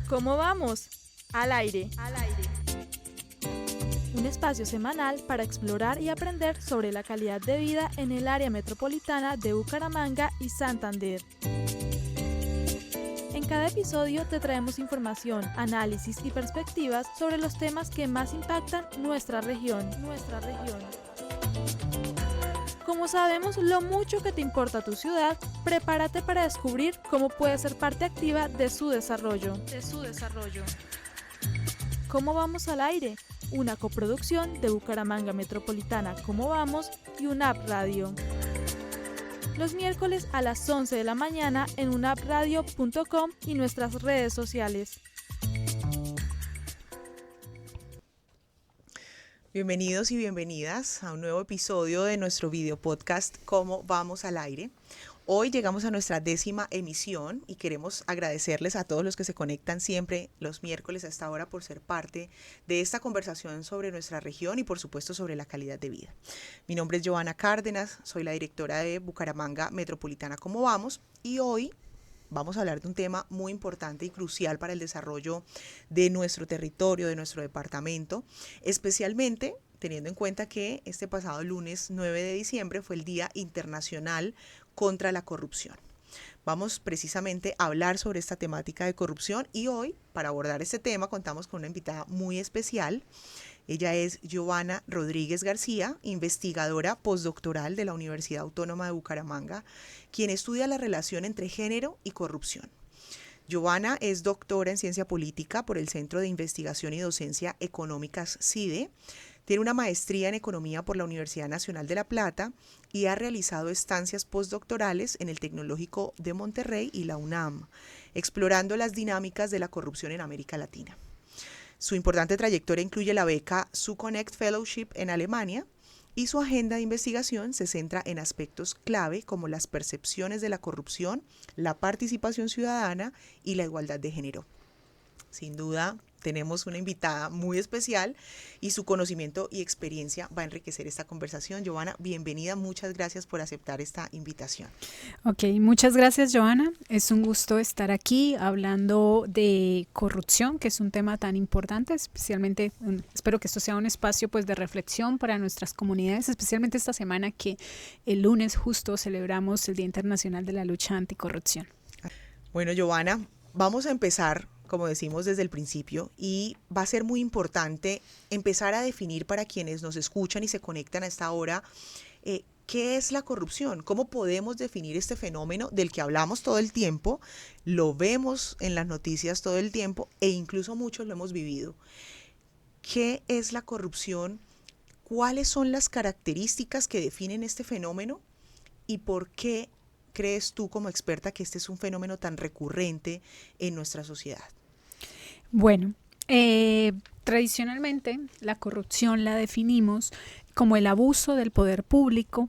¿Cómo vamos? Al aire. Un espacio semanal para explorar y aprender sobre la calidad de vida en el área metropolitana de Bucaramanga y Santander. En cada episodio te traemos información, análisis y perspectivas sobre los temas que más impactan nuestra región. Como sabemos lo mucho que te importa tu ciudad, prepárate para descubrir cómo puedes ser parte activa de su desarrollo. ¿Cómo vamos al aire? Una coproducción de Bucaramanga Metropolitana ¿Cómo vamos? Y UNAP Radio. Los miércoles a las 11 de la mañana en unapradio.com y nuestras redes sociales. Bienvenidos y bienvenidas a un nuevo episodio de nuestro video podcast ¿Cómo vamos al aire? Hoy llegamos a nuestra 10ª emisión y queremos agradecerles a todos los que se conectan siempre los miércoles a esta hora por ser parte de esta conversación sobre nuestra región y por supuesto sobre la calidad de vida. Mi nombre es Joana Cárdenas, soy la directora de Bucaramanga Metropolitana ¿Cómo vamos? Y hoy vamos a hablar de un tema muy importante y crucial para el desarrollo de nuestro territorio, de nuestro departamento, especialmente teniendo en cuenta que este pasado lunes 9 de diciembre fue el Día Internacional contra la Corrupción. Vamos precisamente a hablar sobre esta temática de corrupción y hoy, para abordar este tema, contamos con una invitada muy especial. Ella es Giovanna Rodríguez García, investigadora postdoctoral de la Universidad Autónoma de Bucaramanga, quien estudia la relación entre género y corrupción. Giovanna es doctora en ciencia política por el Centro de Investigación y Docencia Económicas CIDE, tiene una maestría en economía por la Universidad Nacional de La Plata y ha realizado estancias postdoctorales en el Tecnológico de Monterrey y la UNAM, explorando las dinámicas de la corrupción en América Latina. Su importante trayectoria incluye la beca SuConnect Fellowship en Alemania y su agenda de investigación se centra en aspectos clave como las percepciones de la corrupción, la participación ciudadana y la igualdad de género. Sin duda, tenemos una invitada muy especial y su conocimiento y experiencia va a enriquecer esta conversación. Giovanna, bienvenida, muchas gracias por aceptar esta invitación. Ok, muchas gracias, Joana. Es un gusto estar aquí hablando de corrupción, que es un tema tan importante, especialmente espero que esto sea un espacio pues de reflexión para nuestras comunidades, especialmente esta semana que el lunes justo celebramos el Día Internacional de la Lucha Anticorrupción. Bueno, Giovanna, vamos a empezar, como decimos desde el principio, y va a ser muy importante empezar a definir para quienes nos escuchan y se conectan a esta hora, ¿qué es la corrupción? ¿Cómo podemos definir este fenómeno del que hablamos todo el tiempo, lo vemos en las noticias todo el tiempo e incluso muchos lo hemos vivido? ¿Qué es la corrupción? ¿Cuáles son las características que definen este fenómeno? ¿Y por qué crees tú como experta que este es un fenómeno tan recurrente en nuestra sociedad? Bueno, tradicionalmente la corrupción la definimos como el abuso del poder público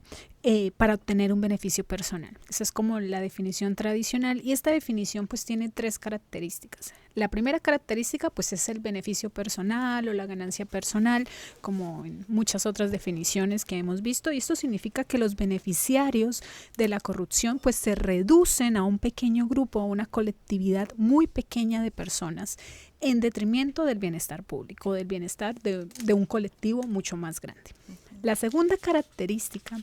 para obtener un beneficio personal. Esa es como la definición tradicional y esta definición pues tiene 3 características. La primera característica pues es el beneficio personal o la ganancia personal, como en muchas otras definiciones que hemos visto, y esto significa que los beneficiarios de la corrupción pues se reducen a un pequeño grupo, a una colectividad muy pequeña de personas en detrimento del bienestar público, del bienestar de un colectivo mucho más grande. La segunda característica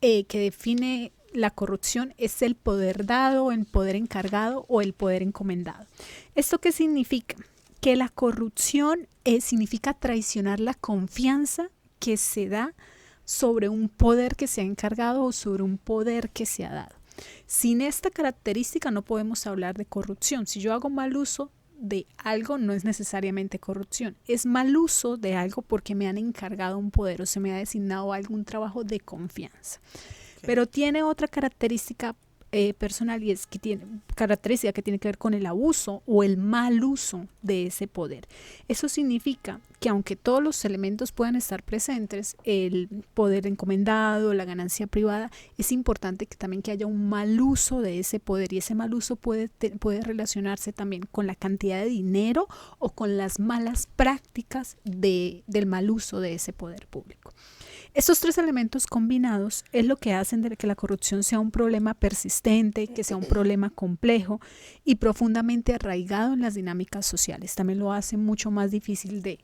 que define la corrupción es el poder dado, el poder encargado o el poder encomendado. ¿Esto qué significa? Que la corrupción significa traicionar la confianza que se da sobre un poder que se ha encargado o sobre un poder que se ha dado. Sin esta característica no podemos hablar de corrupción. Si yo hago mal uso de algo, no es necesariamente corrupción, es mal uso de algo porque me han encargado un poder o se me ha designado algún trabajo de confianza. Okay. Pero tiene otra característica personal y es que tiene característica que tiene que ver con el abuso o el mal uso de ese poder. Eso significa que aunque todos los elementos puedan estar presentes, el poder encomendado, la ganancia privada, es importante que también que haya un mal uso de ese poder y ese mal uso puede relacionarse también con la cantidad de dinero o con las malas prácticas del mal uso de ese poder público. Estos tres elementos combinados es lo que hacen de que la corrupción sea un problema persistente, que sea un problema complejo y profundamente arraigado en las dinámicas sociales. También lo hace mucho más difícil de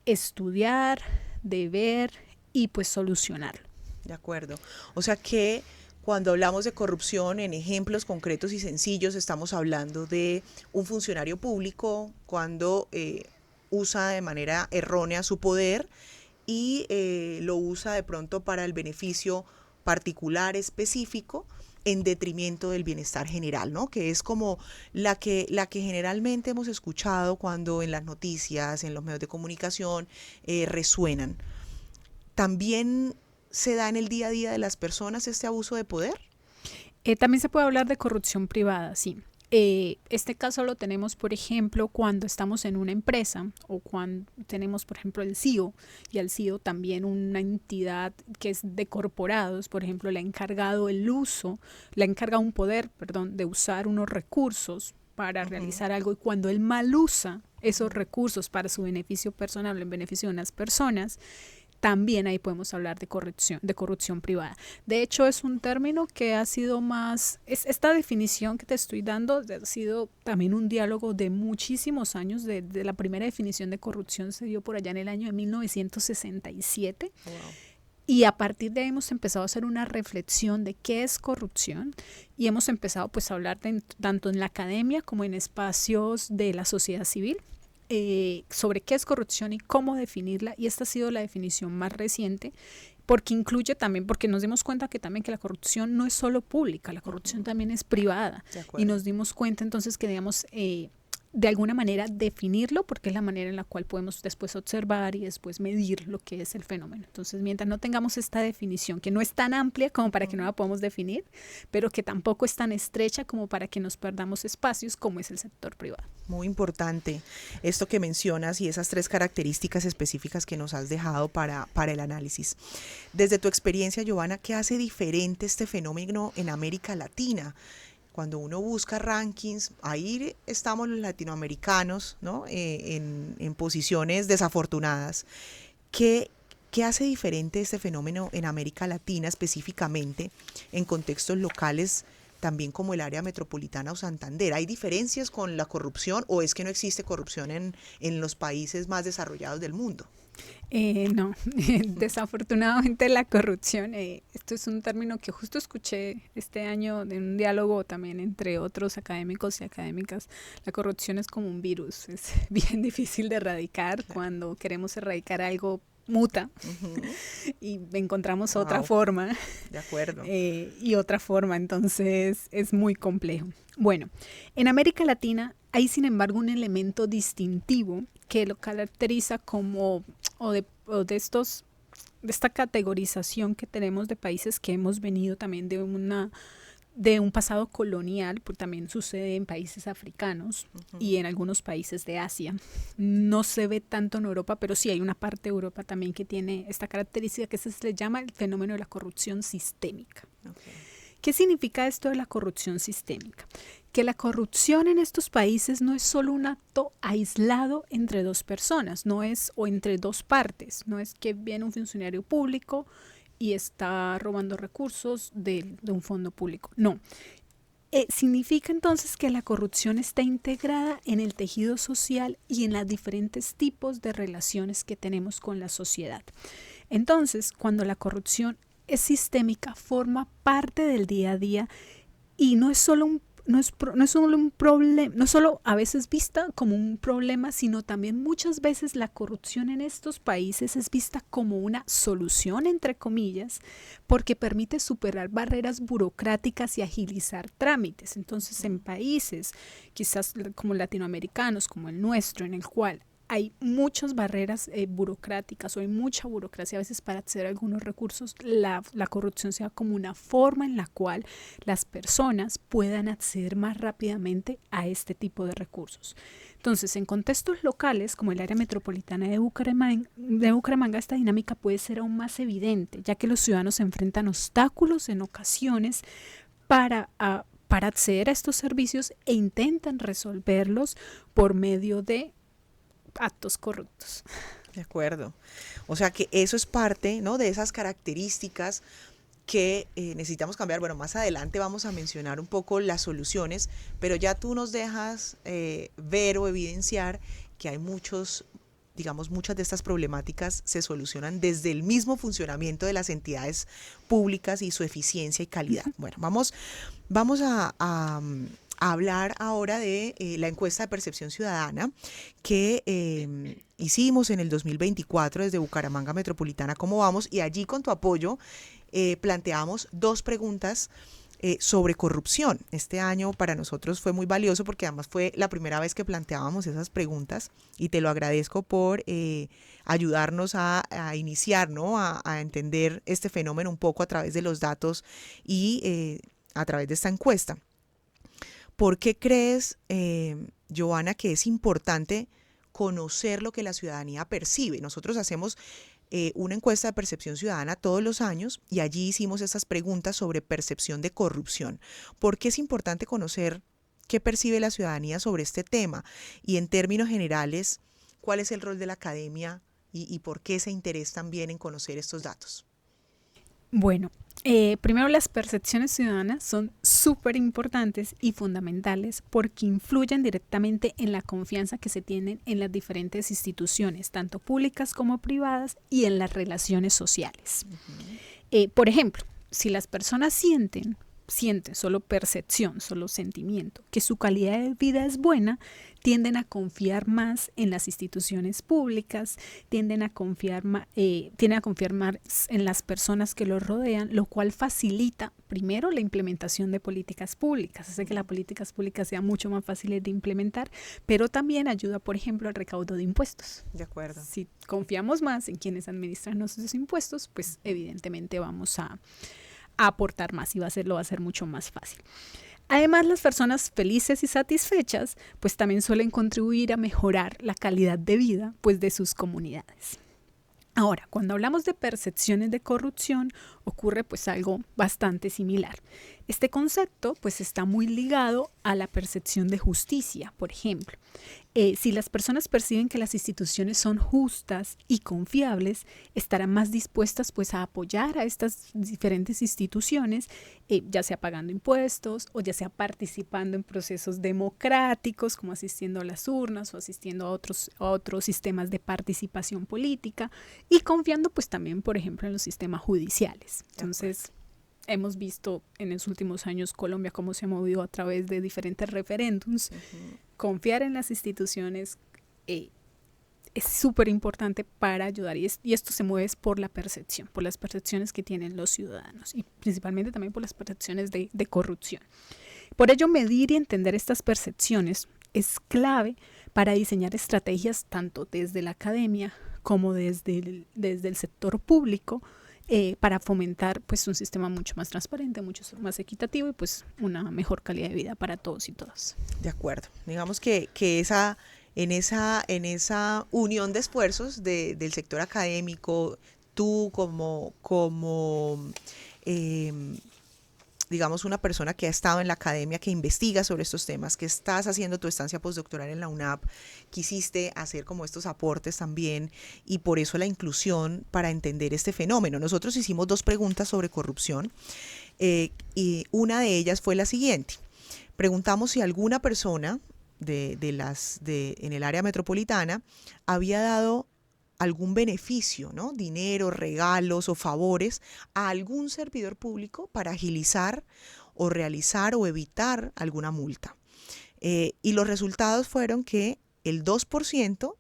estudiar, de ver y pues solucionarlo. De acuerdo. O sea que cuando hablamos de corrupción en ejemplos concretos y sencillos, estamos hablando de un funcionario público cuando usa de manera errónea su poder y lo usa de pronto para el beneficio particular específico en detrimento del bienestar general, ¿no? Que es como la que generalmente hemos escuchado cuando en las noticias, en los medios de comunicación resuenan. También se da en el día a día de las personas este abuso de poder. También se puede hablar de corrupción privada, sí. Este caso lo tenemos, por ejemplo, cuando estamos en una empresa o cuando tenemos, por ejemplo, el CEO y al CEO también una entidad que es de corporados, por ejemplo, le ha encargado un poder, de usar unos recursos para realizar algo, y cuando él mal usa esos recursos para su beneficio personal, en beneficio de unas personas, también ahí podemos hablar de corrupción privada. De hecho, es un término que ha sido esta definición que te estoy dando ha sido también un diálogo de muchísimos años. De la primera definición de corrupción se dio por allá en el año de 1967. Wow. Y a partir de ahí hemos empezado a hacer una reflexión de qué es corrupción y hemos empezado pues a hablar tanto en la academia como en espacios de la sociedad civil. Sobre qué es corrupción y cómo definirla, y esta ha sido la definición más reciente, porque incluye también, porque nos dimos cuenta que también que la corrupción no es solo pública, la corrupción también es privada, y nos dimos cuenta entonces que digamos de alguna manera definirlo, porque es la manera en la cual podemos después observar y después medir lo que es el fenómeno. Entonces, mientras no tengamos esta definición, que no es tan amplia como para que no la podamos definir, pero que tampoco es tan estrecha como para que nos perdamos espacios como es el sector privado. Muy importante esto que mencionas y esas tres características específicas que nos has dejado para el análisis. Desde tu experiencia, Giovanna, ¿qué hace diferente este fenómeno en América Latina? Cuando uno busca rankings, ahí estamos los latinoamericanos, ¿no? En posiciones desafortunadas. ¿Qué hace diferente este fenómeno en América Latina específicamente en contextos locales, también como el área metropolitana o Santander? ¿Hay diferencias con la corrupción o es que no existe corrupción en los países más desarrollados del mundo? No, desafortunadamente la corrupción, esto es un término que justo escuché este año en un diálogo también entre otros académicos y académicas. La corrupción es como un virus, es bien difícil de erradicar. Cuando queremos erradicar algo, muta y encontramos otra forma. De acuerdo. Y otra forma, entonces es muy complejo. Bueno, en América Latina hay sin embargo un elemento distintivo que lo caracteriza como de esta categorización que tenemos de países que hemos venido también de un pasado colonial, porque también sucede en países africanos y en algunos países de Asia. No se ve tanto en Europa, pero sí hay una parte de Europa también que tiene esta característica que se le llama el fenómeno de la corrupción sistémica. Okay. ¿Qué significa esto de la corrupción sistémica? Que la corrupción en estos países no es solo un acto aislado entre dos personas, o entre dos partes, no es que viene un funcionario público y está robando recursos de un fondo público. No. Significa entonces que la corrupción está integrada en el tejido social y en los diferentes tipos de relaciones que tenemos con la sociedad. Entonces, cuando la corrupción es sistémica, forma parte del día a día y no es solo un problema, no solo a veces vista como un problema, sino también muchas veces la corrupción en estos países es vista como una solución, entre comillas, porque permite superar barreras burocráticas y agilizar trámites. Entonces, en países quizás como latinoamericanos, como el nuestro, en el cual hay muchas barreras burocráticas o hay mucha burocracia a veces para acceder a algunos recursos, la corrupción sea como una forma en la cual las personas puedan acceder más rápidamente a este tipo de recursos. Entonces, en contextos locales como el área metropolitana de Bucaramanga, esta dinámica puede ser aún más evidente, ya que los ciudadanos se enfrentan obstáculos en ocasiones para acceder a estos servicios e intentan resolverlos por medio de actos corruptos. De acuerdo. O sea que eso es parte, ¿no?, de esas características que necesitamos cambiar. Bueno, más adelante vamos a mencionar un poco las soluciones, pero ya tú nos dejas ver o evidenciar que hay muchas de estas problemáticas se solucionan desde el mismo funcionamiento de las entidades públicas y su eficiencia y calidad. Bueno, vamos a hablar ahora de la encuesta de percepción ciudadana que hicimos en el 2024 desde Bucaramanga Metropolitana, ¿cómo vamos? Y allí con tu apoyo planteamos 2 preguntas sobre corrupción. Este año para nosotros fue muy valioso porque además fue la primera vez que planteábamos esas preguntas y te lo agradezco por ayudarnos a iniciar, ¿no?, a entender este fenómeno un poco a través de los datos y a través de esta encuesta. ¿Por qué crees, Joana, que es importante conocer lo que la ciudadanía percibe? Nosotros hacemos una encuesta de percepción ciudadana todos los años y allí hicimos esas preguntas sobre percepción de corrupción. ¿Por qué es importante conocer qué percibe la ciudadanía sobre este tema? Y en términos generales, ¿cuál es el rol de la academia y por qué ese interés también en conocer estos datos? Bueno, primero las percepciones ciudadanas son súper importantes y fundamentales porque influyen directamente en la confianza que se tienen en las diferentes instituciones, tanto públicas como privadas, y en las relaciones sociales. Por ejemplo, si las personas sienten solo percepción, solo sentimiento, que su calidad de vida es buena, tienden a confiar más en las instituciones públicas, tienden a confiar más en las personas que los rodean, lo cual facilita primero la implementación de políticas públicas, hace que las políticas públicas sean mucho más fáciles de implementar, pero también ayuda, por ejemplo, al recaudo de impuestos. De acuerdo. Si confiamos más en quienes administran nuestros impuestos, pues evidentemente vamos a aportar más y lo va a ser mucho más fácil. Además, las personas felices y satisfechas pues también suelen contribuir a mejorar la calidad de vida pues de sus comunidades. Ahora, cuando hablamos de percepciones de corrupción, ocurre pues algo bastante similar. Este concepto pues está muy ligado a la percepción de justicia, por ejemplo. Si las personas perciben que las instituciones son justas y confiables, estarán más dispuestas pues a apoyar a estas diferentes instituciones, ya sea pagando impuestos o ya sea participando en procesos democráticos como asistiendo a las urnas o asistiendo a otros sistemas de participación política y confiando pues también, por ejemplo, en los sistemas judiciales. Entonces, hemos visto en los últimos años Colombia cómo se ha movido a través de diferentes referéndums. Confiar en las instituciones es súper importante para ayudar y esto se mueve por la percepción, por las percepciones que tienen los ciudadanos y principalmente también por las percepciones de corrupción. Por ello, medir y entender estas percepciones es clave para diseñar estrategias tanto desde la academia como desde el sector público, para fomentar pues un sistema mucho más transparente, mucho más equitativo y pues una mejor calidad de vida para todos y todas. De acuerdo. Digamos que en esa unión de esfuerzos del sector académico, tú como digamos, una persona que ha estado en la academia, que investiga sobre estos temas, que estás haciendo tu estancia postdoctoral en la UNAP, quisiste hacer como estos aportes también y por eso la inclusión para entender este fenómeno. Nosotros hicimos 2 preguntas sobre corrupción y una de ellas fue la siguiente. Preguntamos si alguna persona en el área metropolitana había dado algún beneficio, ¿no?, dinero, regalos o favores a algún servidor público para agilizar o realizar o evitar alguna multa. Y los resultados fueron que el 2%,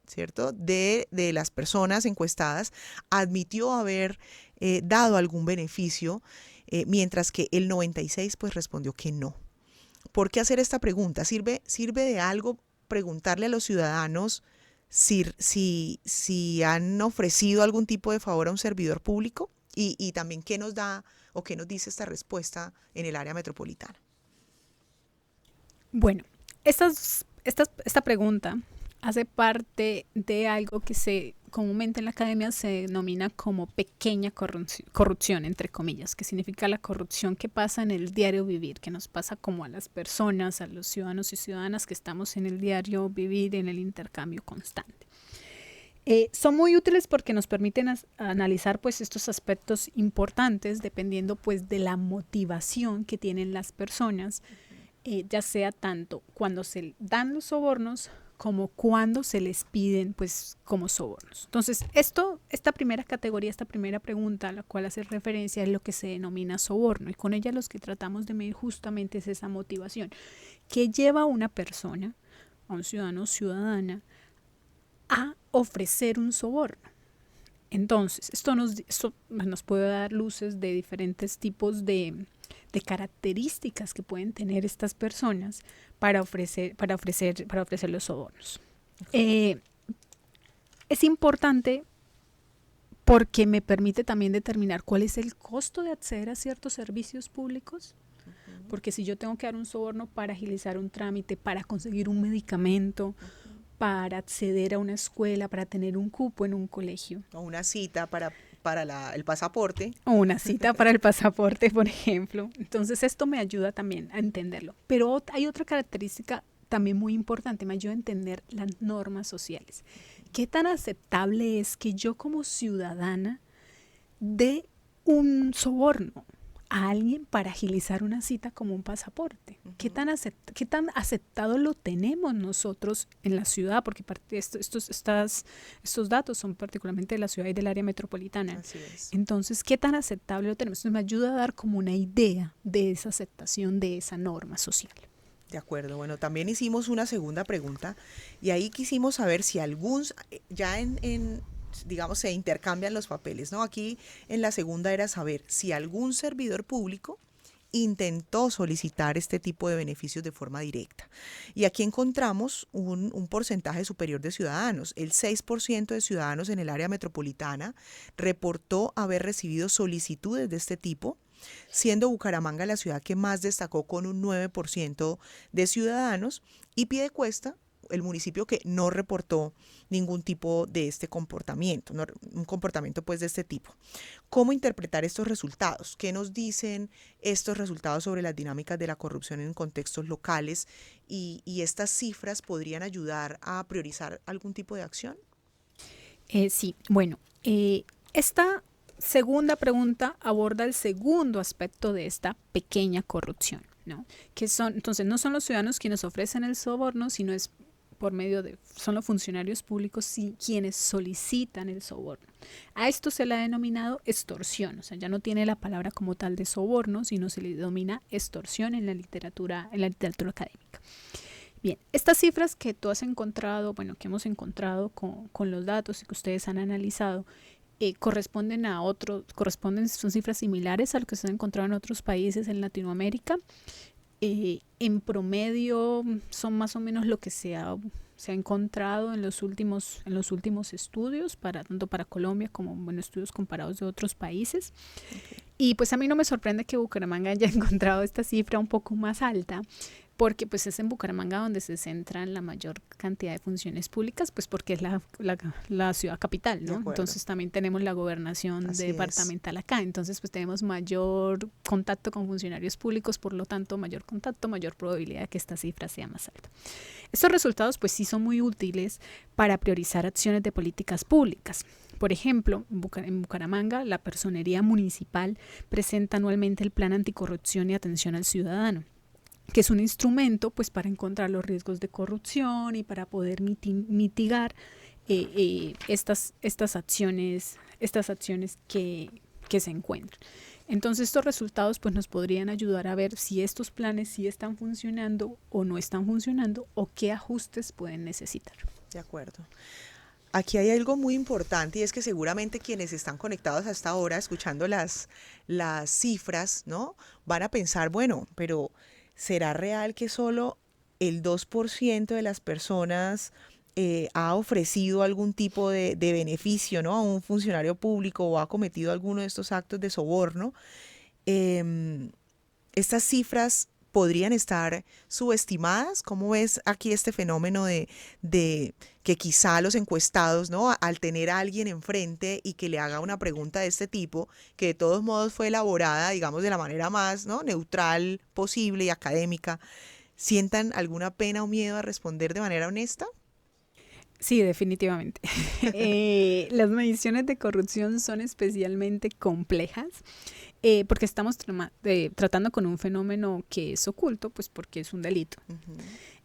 ¿cierto?, de las personas encuestadas admitió haber dado algún beneficio, mientras que el 96% pues respondió que no. ¿Por qué hacer esta pregunta? ¿Sirve de algo preguntarle a los ciudadanos si han ofrecido algún tipo de favor a un servidor público? Y también qué nos da o qué nos dice esta respuesta en el área metropolitana. Bueno, esta pregunta hace parte de algo que comúnmente en la academia se denomina como pequeña corrupción, entre comillas, que significa la corrupción que pasa en el diario vivir, que nos pasa como a las personas, a los ciudadanos y ciudadanas que estamos en el diario vivir, en el intercambio constante. Son muy útiles porque nos permiten analizar pues estos aspectos importantes dependiendo pues de la motivación que tienen las personas, ya sea tanto cuando se dan los sobornos como cuando se les piden pues como sobornos. Entonces esta primera categoría, esta primera pregunta a la cual hace referencia es lo que se denomina soborno, y con ella los que tratamos de medir justamente es esa motivación que lleva a una persona, a un ciudadano o ciudadana, a ofrecer un soborno. Entonces, esto nos puede dar luces de diferentes tipos de características que pueden tener estas personas para ofrecer los sobornos. Es importante porque me permite también determinar cuál es el costo de acceder a ciertos servicios públicos. Porque si yo tengo que dar un soborno para agilizar un trámite, para conseguir un medicamento, para acceder a una escuela, para tener un cupo en un colegio. O una cita para el pasaporte. O una cita para el pasaporte, por ejemplo. Entonces esto me ayuda también a entenderlo. Pero hay otra característica también muy importante, me ayuda a entender las normas sociales. ¿Qué tan aceptable es que yo como ciudadana dé un soborno a alguien para agilizar una cita como un pasaporte? ¿Qué tan aceptado lo tenemos nosotros en la ciudad? Porque estos datos son particularmente de la ciudad y del área metropolitana. Así es. Entonces, ¿qué tan aceptable lo tenemos? Entonces, me ayuda a dar como una idea de esa aceptación de esa norma social. De acuerdo. Bueno, también hicimos una segunda pregunta y ahí quisimos saber si digamos, se intercambian los papeles, ¿no? Aquí en la segunda era saber si algún servidor público intentó solicitar este tipo de beneficios de forma directa. Y aquí encontramos un porcentaje superior de ciudadanos. El 6% de ciudadanos en el área metropolitana reportó haber recibido solicitudes de este tipo, siendo Bucaramanga la ciudad que más destacó con un 9% de ciudadanos, y Piedecuesta el municipio que no reportó ningún tipo de este comportamiento, un comportamiento pues de este tipo. ¿Cómo interpretar estos resultados? ¿Qué nos dicen estos resultados sobre las dinámicas de la corrupción en contextos locales? ¿Y estas cifras podrían ayudar a priorizar algún tipo de acción? Sí, bueno, esta segunda pregunta aborda el segundo aspecto de esta pequeña corrupción, ¿no? Entonces, no son los ciudadanos quienes ofrecen el soborno, sino es son los funcionarios públicos quienes solicitan el soborno. A esto se le ha denominado extorsión, o sea, ya no tiene la palabra como tal de soborno, sino se le denomina extorsión en la literatura académica. Bien, estas cifras que tú has encontrado, que hemos encontrado con los datos y que ustedes han analizado, son cifras similares a lo que se ha encontrado en otros países en Latinoamérica. En promedio son más o menos lo que se ha encontrado en los últimos estudios, tanto para Colombia como estudios comparados de otros países. Okay. Y pues a mí no me sorprende que Bucaramanga haya encontrado esta cifra un poco más alta, porque pues es en Bucaramanga donde se centran la mayor cantidad de funciones públicas, pues porque es la ciudad capital, ¿no? Entonces también tenemos la gobernación departamental acá, entonces pues tenemos mayor contacto con funcionarios públicos, por lo tanto mayor contacto, mayor probabilidad de que esta cifra sea más alta. Estos resultados pues sí son muy útiles para priorizar acciones de políticas públicas. Por ejemplo, en Bucaramanga, la Personería Municipal presenta anualmente el Plan Anticorrupción y Atención al Ciudadano, que es un instrumento pues para encontrar los riesgos de corrupción y para poder mitigar estas acciones que se encuentran. Entonces estos resultados pues nos podrían ayudar a ver si estos planes sí están funcionando o no están funcionando o qué ajustes pueden necesitar. De acuerdo. Aquí hay algo muy importante y es que seguramente quienes están conectados hasta ahora escuchando las cifras, ¿no? Van a pensar, bueno, pero ¿será real que solo el 2% de las personas ha ofrecido algún tipo de beneficio, ¿no?, a un funcionario público o ha cometido alguno de estos actos de soborno? Estas cifras podrían estar subestimadas. ¿Cómo ves aquí este fenómeno de que quizá los encuestados, ¿no?, al tener a alguien enfrente y que le haga una pregunta de este tipo, que de todos modos fue elaborada, digamos, de la manera más, ¿no?, neutral posible y académica, sientan alguna pena o miedo a responder de manera honesta? Sí, definitivamente. Las mediciones de corrupción son especialmente complejas porque estamos tratando con un fenómeno que es oculto, pues porque es un delito. Ujú.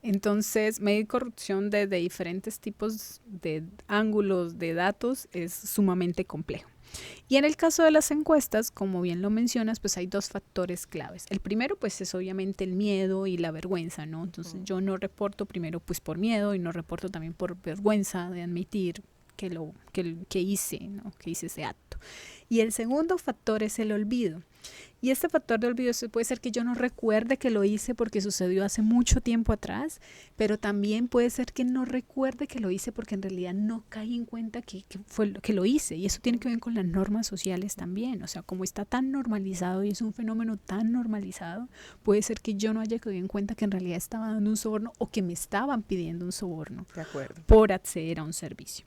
Entonces, medir corrupción desde diferentes tipos de ángulos de datos es sumamente complejo. Y en el caso de las encuestas, como bien lo mencionas, pues hay dos factores claves. El primero, pues es obviamente el miedo y la vergüenza, ¿no? Entonces yo no reporto primero pues por miedo y no reporto también por vergüenza de admitir que hice, ¿no? Que hice ese acto. Y el segundo factor es el olvido. Y este factor de olvido puede ser que yo no recuerde que lo hice porque sucedió hace mucho tiempo atrás, pero también puede ser que no recuerde que lo hice porque en realidad no caí en cuenta que lo hice. Y eso tiene que ver con las normas sociales también. O sea, como está tan normalizado y es un fenómeno tan normalizado, puede ser que yo no haya caído en cuenta que en realidad estaba dando un soborno o que me estaban pidiendo un soborno De acuerdo. por acceder a un servicio.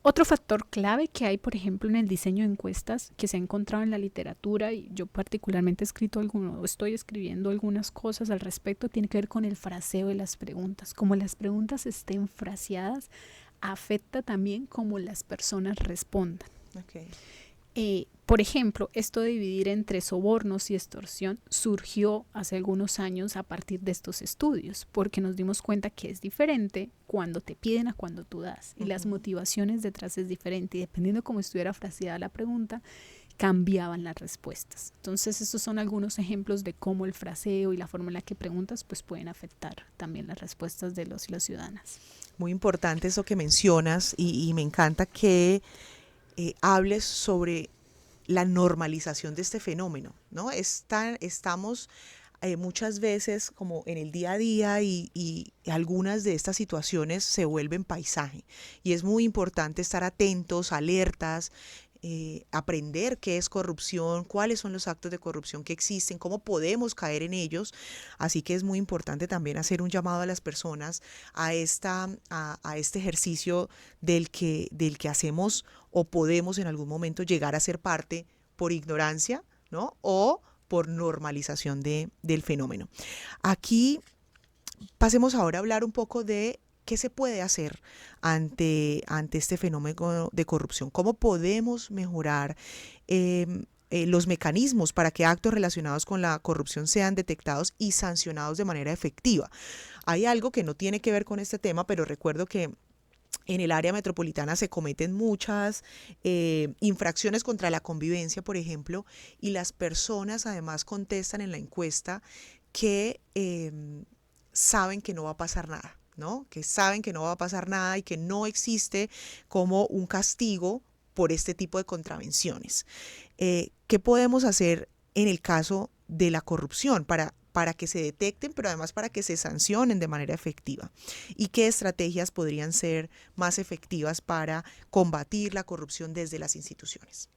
Otro factor clave que hay, por ejemplo, en el diseño de encuestas que se ha encontrado en la literatura, y yo particularmente estoy escribiendo algunas cosas al respecto, tiene que ver con el fraseo de las preguntas. Como las preguntas estén fraseadas, afecta también cómo las personas respondan. Okay. Por ejemplo, esto de dividir entre sobornos y extorsión surgió hace algunos años a partir de estos estudios, porque nos dimos cuenta que es diferente cuando te piden a cuando tú das, y las motivaciones detrás es diferente, y dependiendo de cómo estuviera fraseada la pregunta, cambiaban las respuestas. Entonces, estos son algunos ejemplos de cómo el fraseo y la forma en la que preguntas pues pueden afectar también las respuestas de los y las ciudadanas. Muy importante eso que mencionas y me encanta que hables sobre la normalización de este fenómeno, ¿no? Estamos muchas veces como en el día a día y algunas de estas situaciones se vuelven paisaje y es muy importante estar atentos, alertas, aprender qué es corrupción, cuáles son los actos de corrupción que existen, cómo podemos caer en ellos. Así que es muy importante también hacer un llamado a las personas a este ejercicio del que hacemos o podemos en algún momento llegar a ser parte por ignorancia, ¿no? O por normalización del fenómeno. Aquí pasemos ahora a hablar un poco de qué se puede hacer ante este fenómeno de corrupción. ¿Cómo podemos mejorar los mecanismos para que actos relacionados con la corrupción sean detectados y sancionados de manera efectiva? Hay algo que no tiene que ver con este tema, pero recuerdo que en el área metropolitana se cometen muchas infracciones contra la convivencia, por ejemplo, y las personas además contestan en la encuesta que saben que no va a pasar nada, ¿no? Que saben que no va a pasar nada y que no existe como un castigo por este tipo de contravenciones. ¿Qué podemos hacer en el caso de la corrupción para que se detecten, pero además para que se sancionen de manera efectiva? ¿Y qué estrategias podrían ser más efectivas para combatir la corrupción desde las instituciones?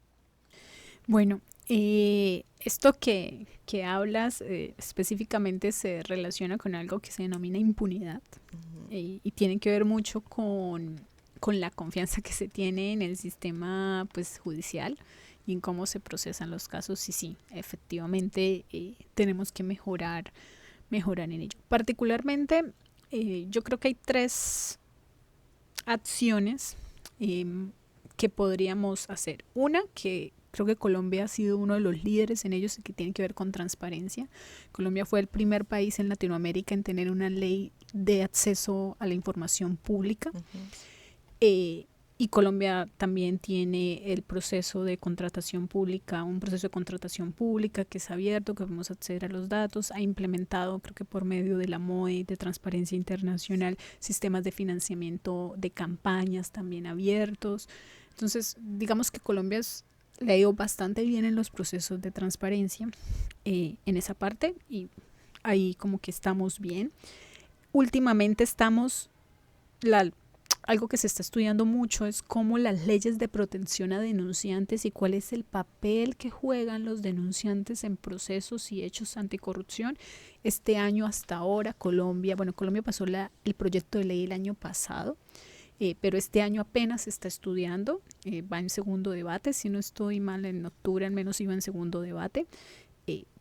Bueno, esto que hablas específicamente se relaciona con algo que se denomina impunidad y tiene que ver mucho con la confianza que se tiene en el sistema pues, judicial y en cómo se procesan los casos. Y sí, efectivamente tenemos que mejorar en ello. Particularmente, yo creo que hay 3 acciones que podríamos hacer. Una, que creo que Colombia ha sido uno de los líderes en ellos y que tiene que ver con transparencia. Colombia fue el primer país en Latinoamérica en tener una ley de acceso a la información pública. Y Colombia también tiene el proceso de contratación pública, un proceso de contratación pública que es abierto, que podemos acceder a los datos. Ha implementado, creo que por medio de la MOE, de Transparencia Internacional, sistemas de financiamiento de campañas también abiertos. Entonces, digamos que Colombia le ha ido bastante bien en los procesos de transparencia en esa parte y ahí como que estamos bien. Últimamente algo que se está estudiando mucho es cómo las leyes de protección a denunciantes y cuál es el papel que juegan los denunciantes en procesos y hechos anticorrupción. Este año hasta ahora Colombia pasó el proyecto de ley el año pasado, pero este año apenas se está estudiando, va en segundo debate, si no estoy mal en octubre al menos iba en segundo debate.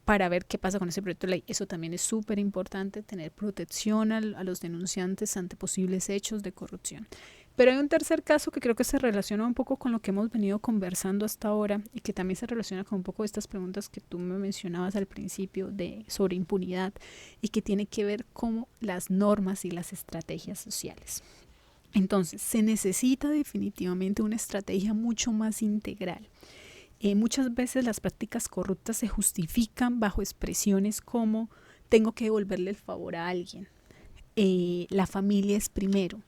para ver qué pasa con ese proyecto de ley. Eso también es súper importante, tener protección a los denunciantes ante posibles hechos de corrupción. Pero hay un tercer caso que creo que se relaciona un poco con lo que hemos venido conversando hasta ahora y que también se relaciona con un poco de estas preguntas que tú me mencionabas al principio sobre impunidad y que tiene que ver con las normas y las estrategias sociales. Entonces, se necesita definitivamente una estrategia mucho más integral. Muchas veces las prácticas corruptas se justifican bajo expresiones como tengo que devolverle el favor a alguien, la familia es primero,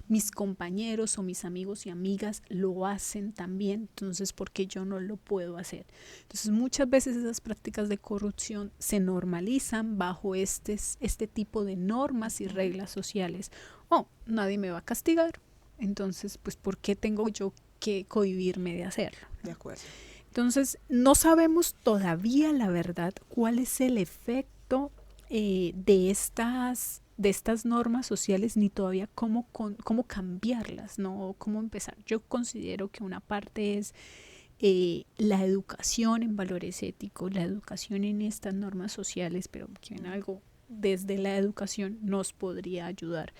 mis compañeros o mis amigos y amigas lo hacen también, entonces ¿por qué yo no lo puedo hacer? Entonces muchas veces esas prácticas de corrupción se normalizan bajo este tipo de normas y reglas sociales. Nadie me va a castigar, entonces pues ¿por qué tengo yo que cohibirme de hacerlo? De acuerdo. Entonces, no sabemos todavía la verdad cuál es el efecto de estas normas sociales, ni todavía cómo cambiarlas, ¿no? Cómo empezar. Yo considero que una parte es la educación en valores éticos, la educación en estas normas sociales, pero que en algo desde la educación nos podría ayudar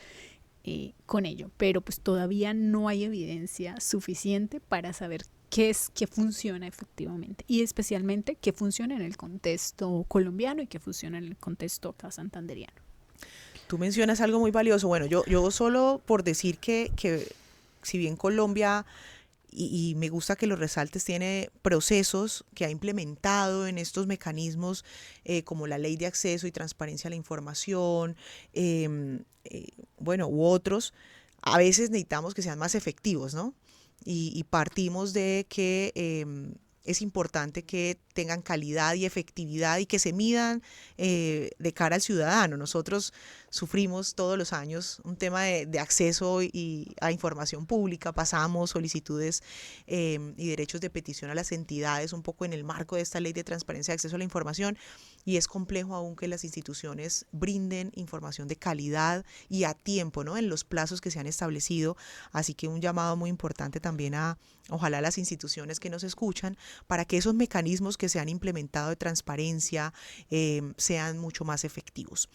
con ello. Pero pues todavía no hay evidencia suficiente para saber qué funciona efectivamente y especialmente qué funciona en el contexto colombiano y qué funciona en el contexto acá santanderiano. Tú mencionas algo muy valioso. Bueno, yo solo por decir que si bien Colombia, y me gusta que lo resaltes, tiene procesos que ha implementado en estos mecanismos como la Ley de Acceso y Transparencia a la Información, u otros, a veces necesitamos que sean más efectivos, ¿no? Y partimos de que es importante que tengan calidad y efectividad y que se midan de cara al ciudadano. Nosotros sufrimos todos los años un tema de acceso a información pública, pasamos solicitudes y derechos de petición a las entidades un poco en el marco de esta ley de transparencia de acceso a la información, y es complejo aún que las instituciones brinden información de calidad y a tiempo, ¿no? En los plazos que se han establecido. Así que un llamado muy importante también ojalá las instituciones que nos escuchan, para que esos mecanismos que se han implementado de transparencia sean mucho más efectivos.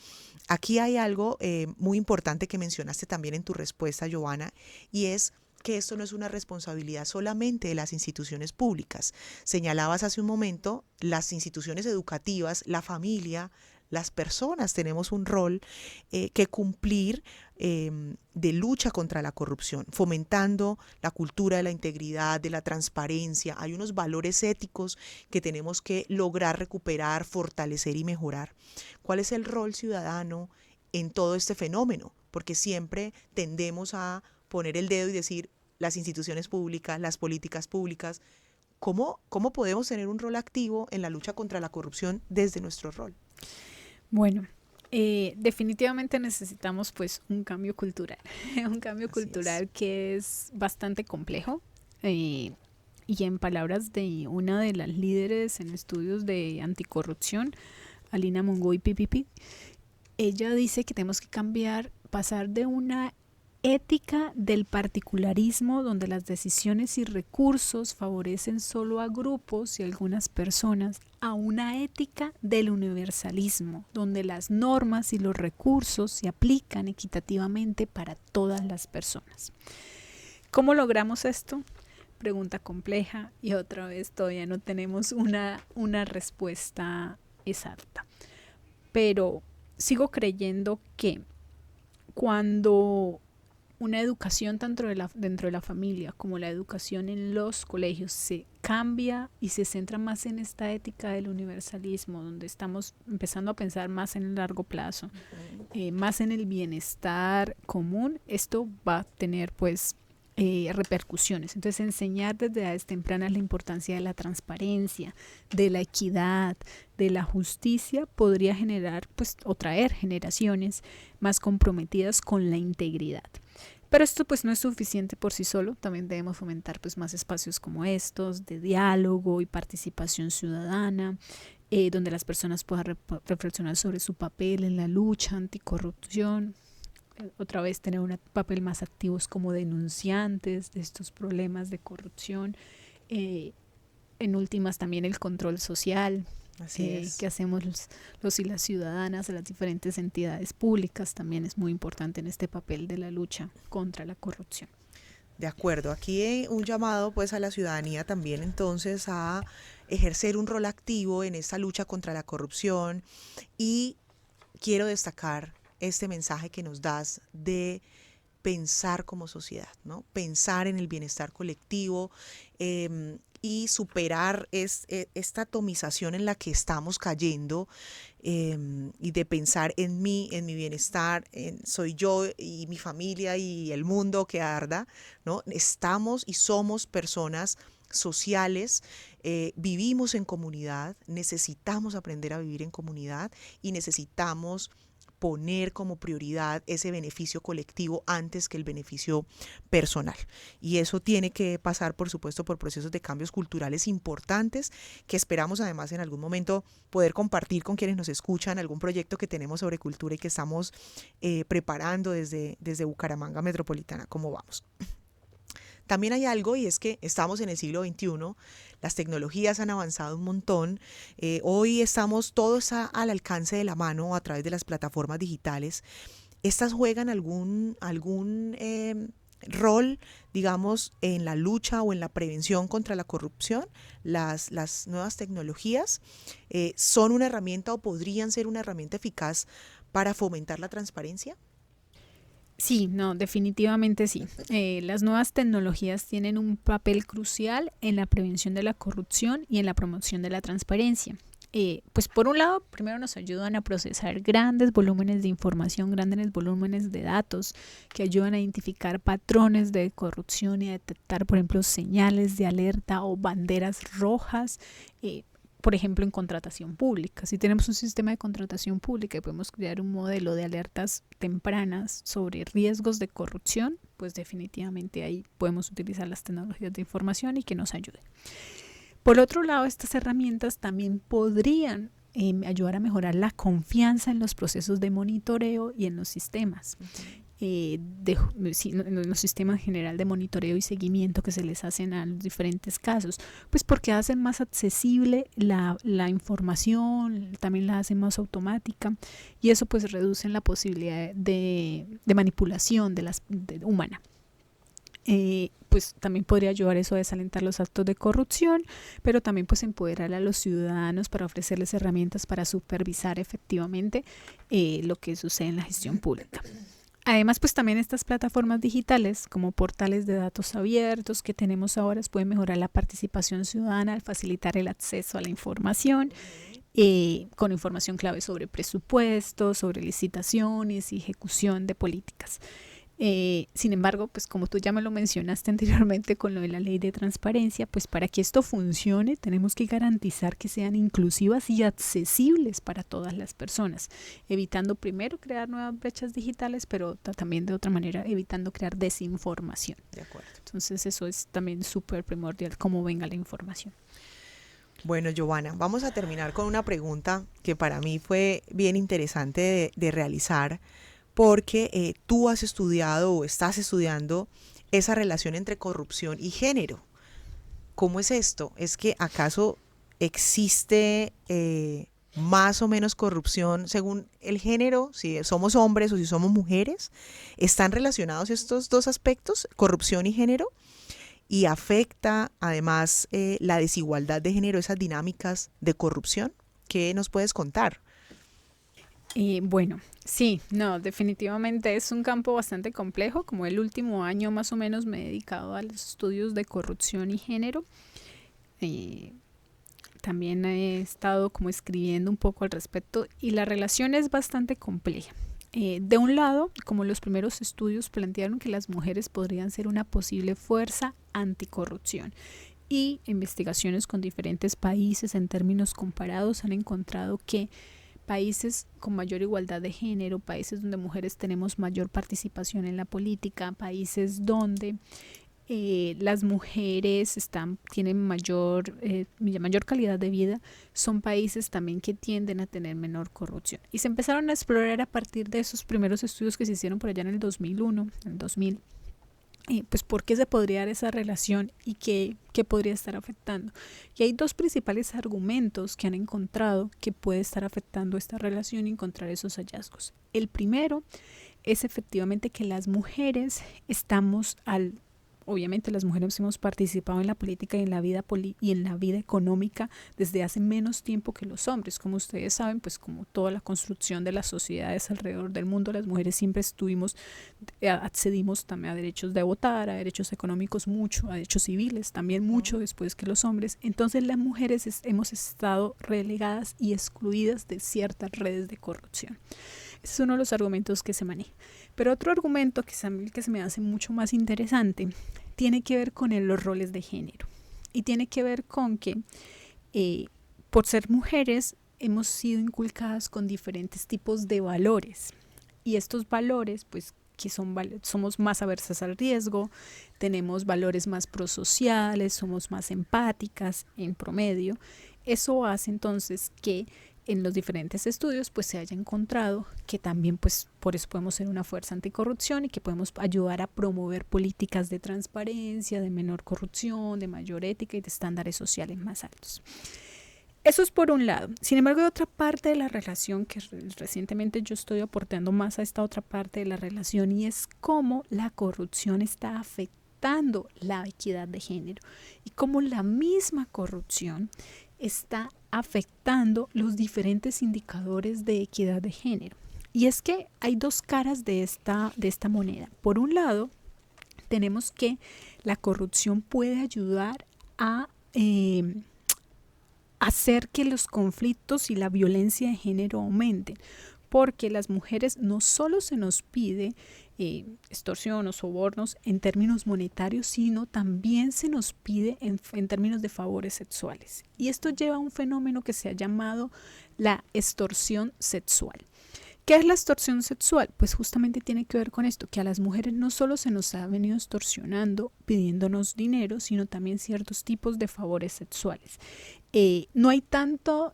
Aquí hay algo muy importante que mencionaste también en tu respuesta, Giovanna, y es que esto no es una responsabilidad solamente de las instituciones públicas. Señalabas hace un momento las instituciones educativas, la familia, las personas tenemos un rol que cumplir de lucha contra la corrupción, fomentando la cultura de la integridad, de la transparencia. Hay unos valores éticos que tenemos que lograr recuperar, fortalecer y mejorar. ¿Cuál es el rol ciudadano en todo este fenómeno? Porque siempre tendemos a poner el dedo y decir las instituciones públicas, las políticas públicas. ¿Cómo podemos tener un rol activo en la lucha contra la corrupción desde nuestro rol? Bueno, definitivamente necesitamos pues un cambio cultural, un cambio Así cultural es. que es bastante complejo y en palabras de una de las líderes en estudios de anticorrupción, Alina Mongoy Pipipi, ella dice que tenemos que pasar de una ética del particularismo donde las decisiones y recursos favorecen solo a grupos y algunas personas, a una ética del universalismo donde las normas y los recursos se aplican equitativamente para todas las personas. ¿Cómo logramos esto? Pregunta compleja y otra vez todavía no tenemos una respuesta exacta. Pero sigo creyendo que cuando una educación tanto dentro de la familia como la educación en los colegios se cambia y se centra más en esta ética del universalismo, donde estamos empezando a pensar más en el largo plazo, más en el bienestar común, esto va a tener pues repercusiones. Entonces enseñar desde edades tempranas la importancia de la transparencia, de la equidad, de la justicia podría generar pues o traer generaciones más comprometidas con la integridad. Pero esto pues no es suficiente por sí solo, también debemos fomentar pues más espacios como estos de diálogo y participación ciudadana, donde las personas puedan reflexionar sobre su papel en la lucha anticorrupción, otra vez tener un papel más activos como denunciantes de estos problemas de corrupción, en últimas también el control social, Así es. que hacemos los y las ciudadanas, las diferentes entidades públicas, también es muy importante en este papel de la lucha contra la corrupción. De acuerdo, aquí un llamado pues a la ciudadanía también entonces a ejercer un rol activo en esta lucha contra la corrupción, y quiero destacar este mensaje que nos das de pensar como sociedad, ¿no? Pensar en el bienestar colectivo, y superar esta atomización en la que estamos cayendo, y de pensar en mí, en mi bienestar, soy yo y mi familia y el mundo que arda, ¿no? Estamos y somos personas sociales, vivimos en comunidad, necesitamos aprender a vivir en comunidad y necesitamos poner como prioridad ese beneficio colectivo antes que el beneficio personal. Y eso tiene que pasar, por supuesto, por procesos de cambios culturales importantes, que esperamos además en algún momento poder compartir con quienes nos escuchan, algún proyecto que tenemos sobre cultura y que estamos preparando desde Bucaramanga Metropolitana. ¿Cómo vamos? También hay algo, y es que estamos en el siglo XXI, las tecnologías han avanzado un montón, hoy todo está al alcance de la mano a través de las plataformas digitales. ¿Estas juegan algún rol, digamos, en la lucha o en la prevención contra la corrupción? Las nuevas tecnologías son una herramienta o podrían ser una herramienta eficaz para fomentar la transparencia. Sí, no, definitivamente sí. Las nuevas tecnologías tienen un papel crucial en la prevención de la corrupción y en la promoción de la transparencia. Pues por un lado, primero nos ayudan a procesar grandes volúmenes de información, grandes volúmenes de datos que ayudan a identificar patrones de corrupción y a detectar, por ejemplo, señales de alerta o banderas rojas, por ejemplo, en contratación pública. Si tenemos un sistema de contratación pública y podemos crear un modelo de alertas tempranas sobre riesgos de corrupción, pues definitivamente ahí podemos utilizar las tecnologías de información y que nos ayuden. Por otro lado, estas herramientas también podrían ayudar a mejorar la confianza en los procesos de monitoreo y en los sistemas. En los sistemas general de monitoreo y seguimiento que se les hacen a los diferentes casos, pues porque hacen más accesible la información, también la hacen más automática, y eso pues reduce la posibilidad de manipulación humana. Pues también podría ayudar eso a desalentar los actos de corrupción, pero también pues empoderar a los ciudadanos para ofrecerles herramientas para supervisar efectivamente lo que sucede en la gestión pública. Además, pues también estas plataformas digitales como portales de datos abiertos que tenemos ahora pueden mejorar la participación ciudadana al facilitar el acceso a la información, con información clave sobre presupuestos, sobre licitaciones y ejecución de políticas. Sin embargo, pues como tú ya me lo mencionaste anteriormente con lo de la ley de transparencia, pues para que esto funcione tenemos que garantizar que sean inclusivas y accesibles para todas las personas, evitando primero crear nuevas brechas digitales, pero también de otra manera evitando crear desinformación. De acuerdo. Entonces eso es también súper primordial, cómo venga la información. Bueno, Giovanna, vamos a terminar con una pregunta que para mí fue bien interesante de realizar, porque tú has estudiado o estás estudiando esa relación entre corrupción y género. ¿Cómo es esto? ¿Es que acaso existe más o menos corrupción según el género? Si somos hombres o si somos mujeres, ¿están relacionados estos dos aspectos, corrupción y género? ¿Y afecta además la desigualdad de género, esas dinámicas de corrupción? ¿Qué nos puedes contar? Bueno, sí, no, definitivamente es un campo bastante complejo. Como el último año más o menos me he dedicado a los estudios de corrupción y género. También he estado como escribiendo un poco al respecto y la relación es bastante compleja. De un lado, como los primeros estudios plantearon que las mujeres podrían ser una posible fuerza anticorrupción, y investigaciones con diferentes países en términos comparados han encontrado que países con mayor igualdad de género, países donde mujeres tenemos mayor participación en la política, países donde las mujeres tienen mayor calidad de vida, son países también que tienden a tener menor corrupción. Y se empezaron a explorar a partir de esos primeros estudios que se hicieron por allá en el 2001, en el 2000, pues por qué se podría dar esa relación y qué podría estar afectando. Y hay dos principales argumentos que han encontrado que puede estar afectando esta relación y encontrar esos hallazgos. El primero es efectivamente que las mujeres obviamente las mujeres hemos participado en la política y en la vida económica desde hace menos tiempo que los hombres. Como ustedes saben, pues como toda la construcción de las sociedades alrededor del mundo, las mujeres siempre accedimos también a derechos de votar, a derechos económicos mucho, a derechos civiles también mucho después que los hombres. Entonces las mujeres hemos estado relegadas y excluidas de ciertas redes de corrupción. Ese es uno de los argumentos que se maneja. Pero otro argumento que se me hace mucho más interesante tiene que ver con los roles de género. Y tiene que ver con que por ser mujeres hemos sido inculcadas con diferentes tipos de valores. Y estos valores, pues, que somos más aversas al riesgo, tenemos valores más prosociales, somos más empáticas en promedio. Eso hace entonces que en los diferentes estudios pues se haya encontrado que también pues por eso podemos ser una fuerza anticorrupción y que podemos ayudar a promover políticas de transparencia, de menor corrupción, de mayor ética y de estándares sociales más altos. Eso es por un lado. Sin embargo, hay otra parte de la relación que recientemente yo estoy aportando más a esta otra parte de la relación, y es cómo la corrupción está afectando la equidad de género y cómo la misma corrupción está afectando los diferentes indicadores de equidad de género. Y es que hay dos caras de esta moneda. Por un lado, tenemos que la corrupción puede ayudar a hacer que los conflictos y la violencia de género aumenten, porque las mujeres no solo se nos pide extorsión o sobornos en términos monetarios, sino también se nos pide en términos de favores sexuales. Y esto lleva a un fenómeno que se ha llamado la extorsión sexual. ¿Qué es la extorsión sexual? Pues justamente tiene que ver con esto, que a las mujeres no solo se nos ha venido extorsionando pidiéndonos dinero, sino también ciertos tipos de favores sexuales. No hay tanta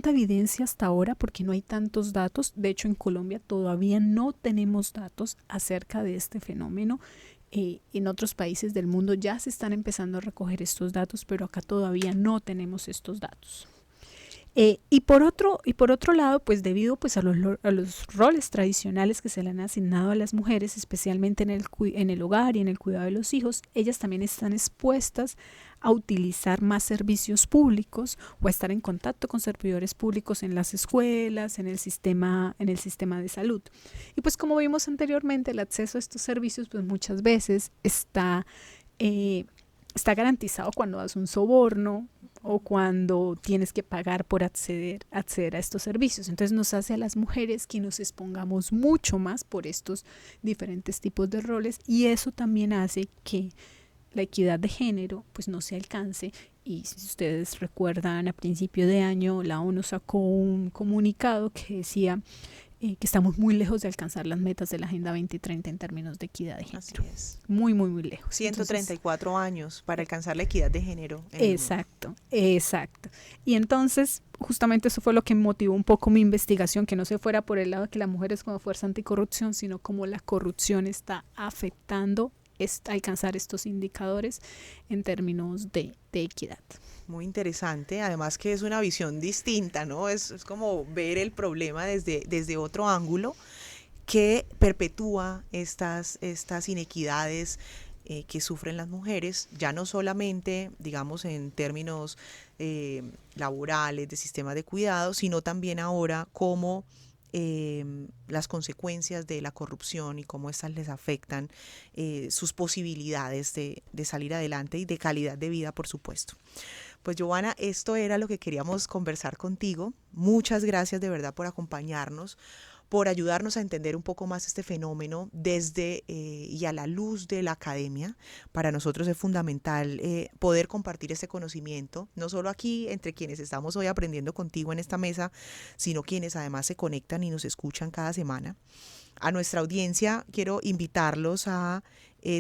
evidencia hasta ahora porque no hay tantos datos. De hecho, en Colombia todavía no tenemos datos acerca de este fenómeno. En otros países del mundo ya se están empezando a recoger estos datos, pero acá todavía no tenemos estos datos. Y por otro lado, pues debido pues a los roles tradicionales que se le han asignado a las mujeres, especialmente en el hogar y en el cuidado de los hijos, ellas también están expuestas a utilizar más servicios públicos o a estar en contacto con servidores públicos en las escuelas, en el sistema de salud. Y pues como vimos anteriormente, el acceso a estos servicios pues muchas veces está garantizado cuando das un soborno o cuando tienes que pagar por acceder a estos servicios. Entonces nos hace a las mujeres que nos expongamos mucho más por estos diferentes tipos de roles, y eso también hace que la equidad de género pues no se alcance. Y si ustedes recuerdan, a principio de año la ONU sacó un comunicado que decía que estamos muy lejos de alcanzar las metas de la Agenda 2030 en términos de equidad de género. Así es. Muy, muy, muy lejos. 134 años para alcanzar la equidad de género. Exacto. Y entonces, justamente eso fue lo que motivó un poco mi investigación, que no se fuera por el lado de que la mujer es como fuerza anticorrupción, sino como la corrupción está afectando alcanzar estos indicadores en términos de equidad. Muy interesante, además que es una visión distinta, ¿no? Es como ver el problema desde otro ángulo que perpetúa estas inequidades que sufren las mujeres, ya no solamente, digamos, en términos laborales, de sistemas de cuidado, sino también ahora como las consecuencias de la corrupción y cómo estas les afectan sus posibilidades de salir adelante y de calidad de vida, por supuesto. Pues Giovanna, esto era lo que queríamos conversar contigo. Muchas gracias de verdad por acompañarnos, por ayudarnos a entender un poco más este fenómeno desde y a la luz de la academia. Para nosotros es fundamental poder compartir este conocimiento, no solo aquí entre quienes estamos hoy aprendiendo contigo en esta mesa, sino quienes además se conectan y nos escuchan cada semana. A nuestra audiencia quiero invitarlos a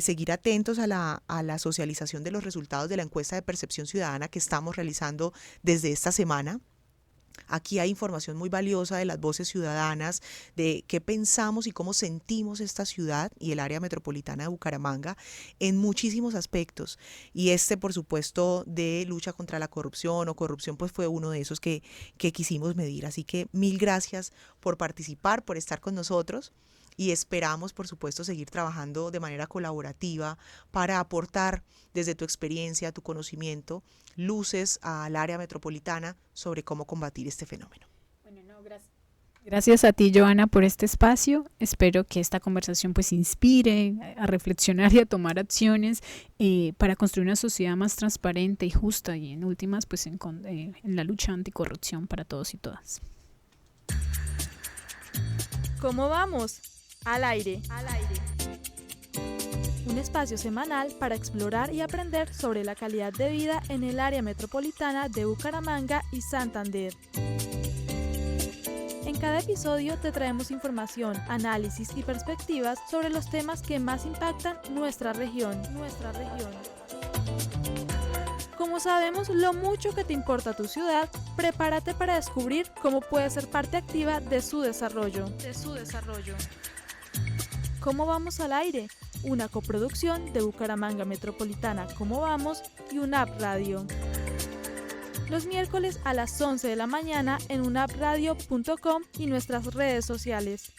seguir atentos a la socialización de los resultados de la encuesta de percepción ciudadana que estamos realizando desde esta semana. Aquí hay información muy valiosa de las voces ciudadanas, de qué pensamos y cómo sentimos esta ciudad y el área metropolitana de Bucaramanga en muchísimos aspectos. Y por supuesto, de lucha contra la corrupción o corrupción, pues fue uno de esos que quisimos medir. Así que mil gracias por participar, por estar con nosotros. Y esperamos, por supuesto, seguir trabajando de manera colaborativa para aportar desde tu experiencia, tu conocimiento, luces al área metropolitana sobre cómo combatir este fenómeno. Bueno, no, gracias a ti, Joana, por este espacio. Espero que esta conversación pues inspire a reflexionar y a tomar acciones para construir una sociedad más transparente y justa y en últimas pues en la lucha anticorrupción para todos y todas. ¿Cómo vamos? Al aire. Un espacio semanal para explorar y aprender sobre la calidad de vida en el área metropolitana de Bucaramanga y Santander. En cada episodio te traemos información, análisis y perspectivas sobre los temas que más impactan nuestra región. Como sabemos lo mucho que te importa tu ciudad, prepárate para descubrir cómo puedes ser parte activa de su desarrollo. ¿Cómo vamos al aire? Una coproducción de Bucaramanga Metropolitana Cómo Vamos y UNAP Radio. Los miércoles a las 11 de la mañana en unapradio.com y nuestras redes sociales.